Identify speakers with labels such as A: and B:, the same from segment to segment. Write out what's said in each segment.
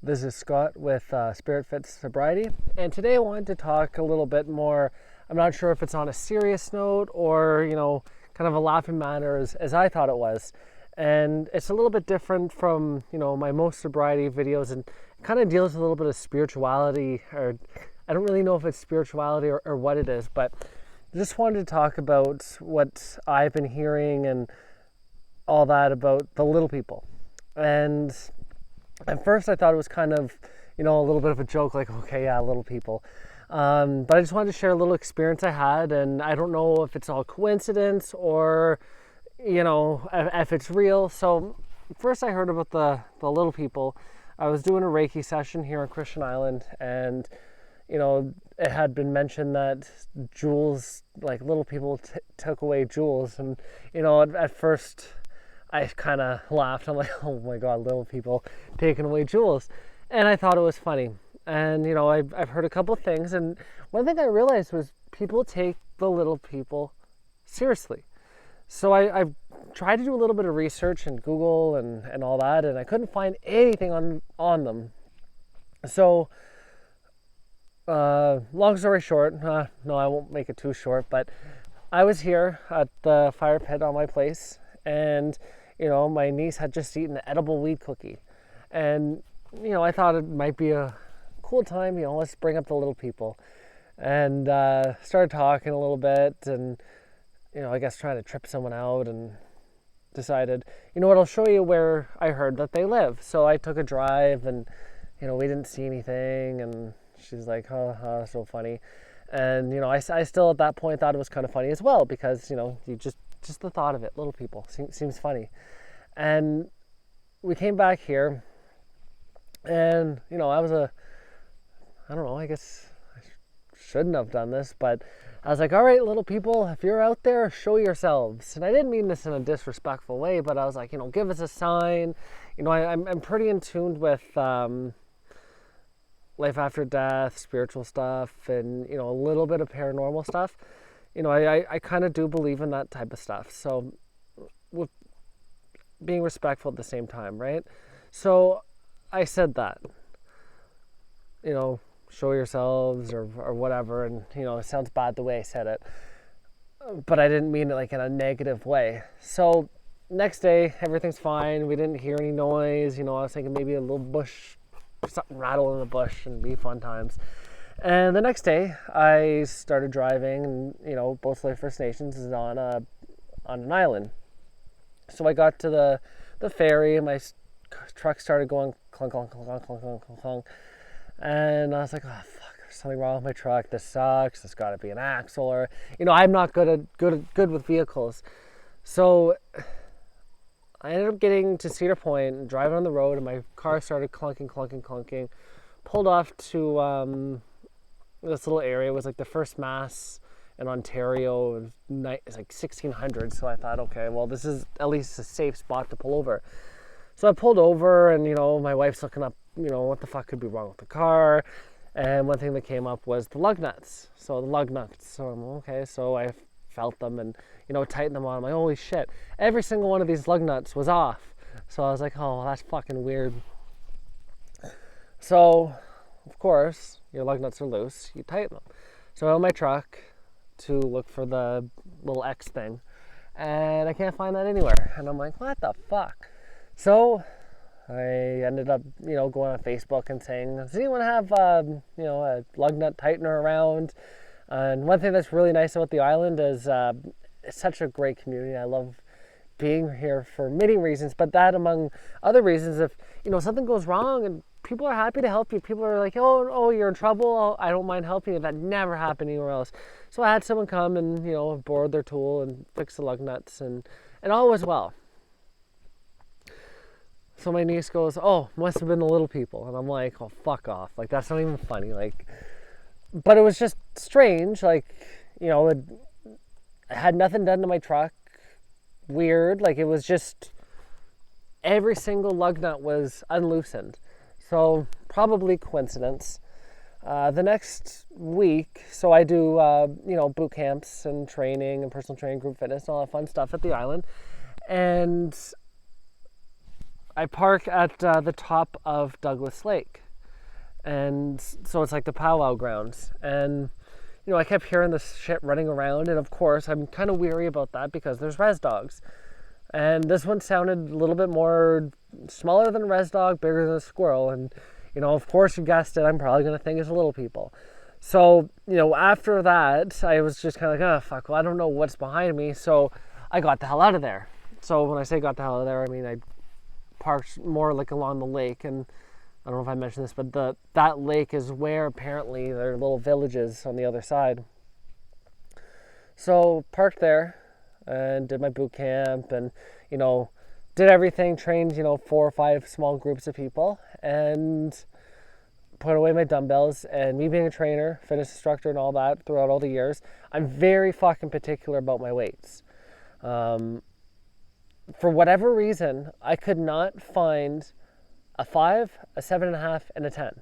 A: This is Scott with Spirit Fit Sobriety, and today I wanted to talk a little bit more. I'm not sure if it's on a serious note or, kind of a laughing manner as I thought it was. And it's a little bit different from, my most sobriety videos, and it kind of deals with a little bit of spirituality, or I don't really know if it's spirituality or what it is, but I just wanted to talk about what I've been hearing and all that about the little people. And at first I thought it was kind of, a little bit of a joke, like, okay, yeah, little people. But I just wanted to share a little experience I had, and I don't know if it's all coincidence or, if it's real. So first I heard about the little people. I was doing a Reiki session here on Christian Island, and, it had been mentioned that jewels, like little people took away jewels. And, at first I kind of laughed. I'm like, oh my God, little people taking away jewels. And I thought it was funny. And, I've heard a couple things. And one thing I realized was people take the little people seriously. So I've tried to do a little bit of research and Google and all that, and I couldn't find anything on them. So, long story short, no, I won't make it too short, but I was here at the fire pit on my place, and my niece had just eaten an edible weed cookie. And, I thought it might be a cool time, let's bring up the little people. And started talking a little bit, and, I guess trying to trip someone out, and decided, what, I'll show you where I heard that they live. So I took a drive, and, we didn't see anything, and she's like, oh, so funny. And, I still at that point thought it was kind of funny as well, because, you just the thought of it, little people, seems funny. And we came back here, and, I guess I shouldn't have done this, but I was like, all right, little people, if you're out there, show yourselves. And I didn't mean this in a disrespectful way, but I was like, give us a sign. I'm pretty in tune with life after death, spiritual stuff, and, a little bit of paranormal stuff. I kind of do believe in that type of stuff. So with being respectful at the same time, right? So I said that, show yourselves or whatever. And, it sounds bad the way I said it, but I didn't mean it like in a negative way. So next day, everything's fine. We didn't hear any noise. I was thinking maybe a little bush, something rattle in the bush, and be fun times. And the next day, I started driving, and, both Life First Nations is on an island. So I got to the ferry, and my truck started going clunk, clunk, clunk, clunk, clunk, clunk, clunk. And I was like, oh, fuck, there's something wrong with my truck. This sucks. There's got to be an axle, or, I'm not good with vehicles. So I ended up getting to Cedar Point and driving on the road, and my car started clunking, clunking, clunking. Pulled off to this little area. It was like the first mass in Ontario. It's like 1600. So I thought, okay, well, this is at least a safe spot to pull over. So I pulled over, and, my wife's looking up, what the fuck could be wrong with the car. And one thing that came up was the lug nuts. So the lug nuts. So I'm okay. So I felt them and, tightened them on. I'm like, holy shit. Every single one of these lug nuts was off. So I was like, oh, that's fucking weird. So, of course, your lug nuts are loose. You tighten them. So I went on my truck to look for the little X thing, and I can't find that anywhere. And I'm like, what the fuck? So I ended up, going on Facebook and saying, does anyone have, a lug nut tightener around? And one thing that's really nice about the island is it's such a great community. I love being here for many reasons, but that among other reasons, if, something goes wrong and people are happy to help you. People are like, oh, you're in trouble. I don't mind helping you. That never happened anywhere else. So I had someone come and, borrowed their tool and fix the lug nuts, and all was well. So my niece goes, oh, must have been the little people. And I'm like, oh, fuck off. Like, that's not even funny. Like, but it was just strange. Like, I had nothing done to my truck. Weird. Like, it was just every single lug nut was unloosened. So probably coincidence. The next week, so I do, boot camps and training and personal training, group fitness, and all that fun stuff at the island. And I park at the top of Douglas Lake. And so it's like the powwow grounds. And, I kept hearing this shit running around. And of course, I'm kind of weary about that because there's res dogs. And this one sounded a little bit more smaller than a res dog, bigger than a squirrel. And, of course, you guessed it, I'm probably going to think it's little people. So, after that, I was just kind of like, oh, fuck, well, I don't know what's behind me. So I got the hell out of there. So when I say got the hell out of there, I mean, I parked more like along the lake. And I don't know if I mentioned this, but that lake is where apparently there are little villages on the other side. So parked there and did my boot camp and, did everything, trained, 4 or 5 small groups of people and put away my dumbbells. And me being a trainer, fitness instructor and all that throughout all the years, I'm very fucking particular about my weights. For whatever reason, I could not find a 5, a 7.5, and a 10.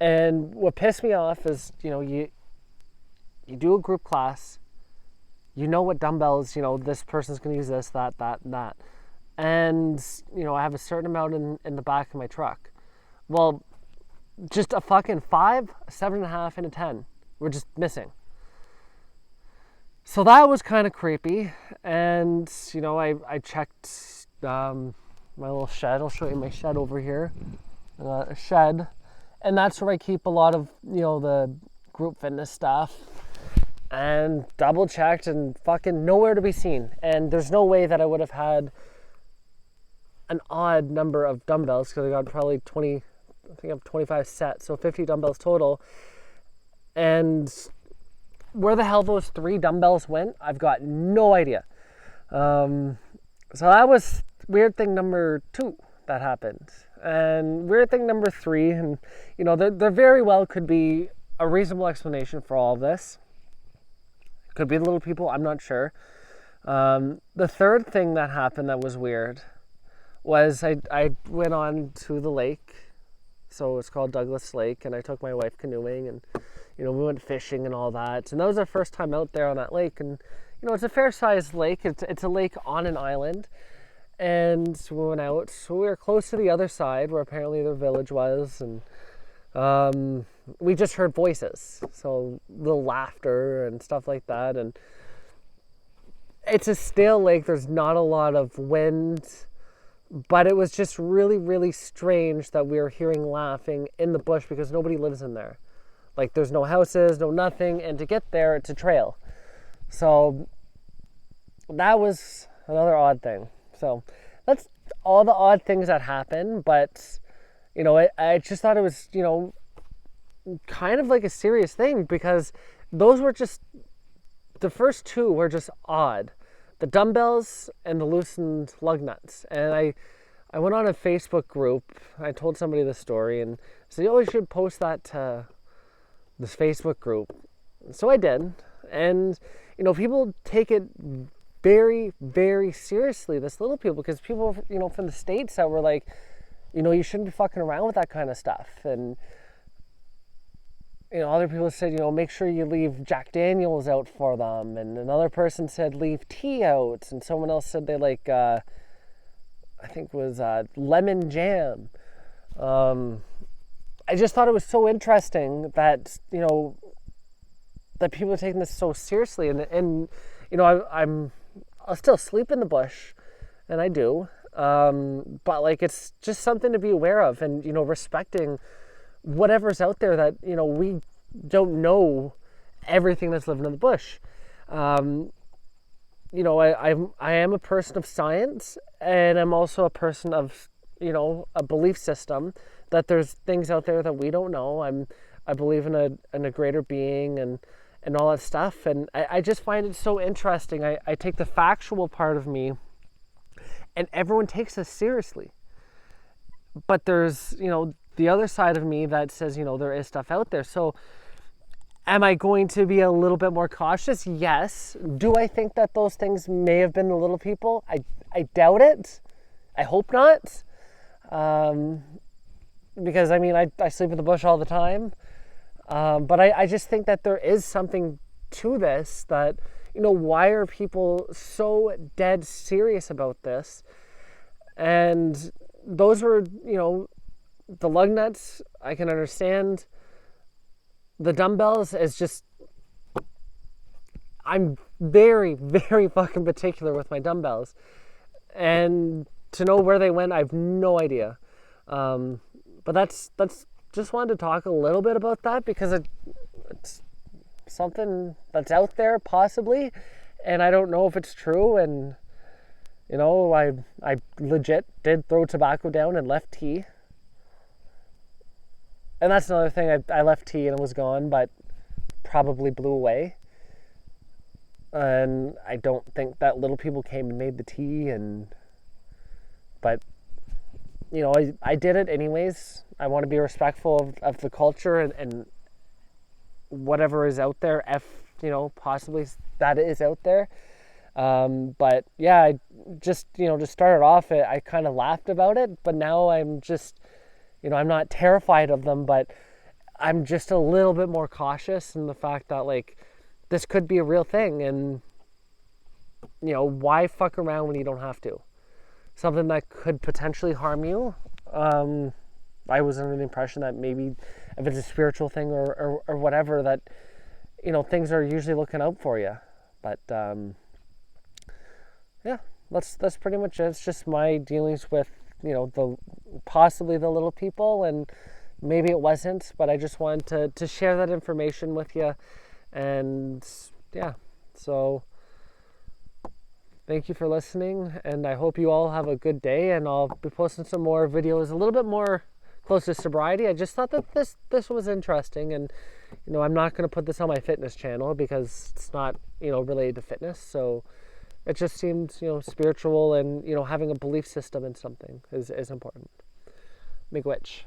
A: And what pissed me off is, you do a group class, what dumbbells, this person's going to use this, that, and that. And, I have a certain amount in the back of my truck. Well, just a fucking 5, a 7.5, and a 10 were just missing. So that was kind of creepy. And, I checked my little shed. I'll show you my shed over here. A shed. And that's where I keep a lot of, the group fitness stuff. And double checked and fucking nowhere to be seen. And there's no way that I would have had an odd number of dumbbells because I got probably 20, I think I have 25 sets, so 50 dumbbells total. And where the hell those 3 dumbbells went, I've got no idea. So that was weird thing number 2 that happened. And weird thing number 3, and there very well could be a reasonable explanation for all of this. Could be the little people, I'm not sure. The third thing that happened that was weird was I went on to the lake. So it's called Douglas Lake, and I took my wife canoeing, and we went fishing and all that. And that was our first time out there on that lake. And it's a fair-sized lake. It's a lake on an island. And we went out. So we were close to the other side where apparently their village was, and we just heard voices, so little laughter and stuff like that. And it's a still lake. There's not a lot of wind, but it was just really, really strange that we were hearing laughing in the bush because nobody lives in there. Like, there's no houses, no nothing, and to get there, it's a trail. So that was another odd thing. So that's all the odd things that happen, but I just thought it was kind of like a serious thing because those were just, the first 2 were just odd. The dumbbells and the loosened lug nuts. And I went on a Facebook group. I told somebody the story and said, you should post that to this Facebook group. So I did. And, people take it very, very seriously, this little people, because people, from the States that were like, you shouldn't be fucking around with that kind of stuff. And, other people said, make sure you leave Jack Daniels out for them. And another person said, leave tea out. And someone else said they like, I think it was lemon jam. I just thought it was so interesting that, that people are taking this so seriously. And I'll still sleep in the bush, and I do. But like, it's just something to be aware of and, respecting whatever's out there that, we don't know everything that's living in the bush. I am a person of science, and I'm also a person of, a belief system that there's things out there that we don't know. I believe in a greater being and all that stuff. And I just find it so interesting. I take the factual part of me, and everyone takes us seriously. But there's, the other side of me that says, there is stuff out there. So am I going to be a little bit more cautious? Yes. Do I think that those things may have been the little people? I doubt it. I hope not. Because I sleep in the bush all the time. But I just think that there is something to this that, why are people so dead serious about this? And, those were, you know, the lug nuts, I can understand. The dumbbells is just, I'm very, very fucking particular with my dumbbells. And to know where they went, I have no idea. But that's just wanted to talk a little bit about that because it's something that's out there possibly, and I don't know if it's true. And you know, I legit did throw tobacco down and left tea. And that's another thing. I left tea and it was gone, but probably blew away. And I don't think that little people came and made the tea. But you know, I did it anyways. I want to be respectful of the culture and whatever is out there. You know, possibly that is out there. But yeah, I just, you know, to start it off, I kind of laughed about it, but now I'm just, you know, I'm not terrified of them, but I'm just a little bit more cautious in the fact that, like, this could be a real thing. And, you know, why fuck around when you don't have to? Something that could potentially harm you. I was under the impression that maybe if it's a spiritual thing or whatever, that, you know, things are usually looking out for you. But, yeah, that's pretty much it. It's just my dealings with, you know, possibly the little people, and maybe it wasn't, but I just wanted to share that information with you. And yeah, so thank you for listening, and I hope you all have a good day, and I'll be posting some more videos a little bit more close to sobriety. I just thought that this was interesting, and you know, I'm not going to put this on my fitness channel because it's not, you know, related to fitness. So it just seems, you know, spiritual, and you know, having a belief system in something is important. Miigwetch.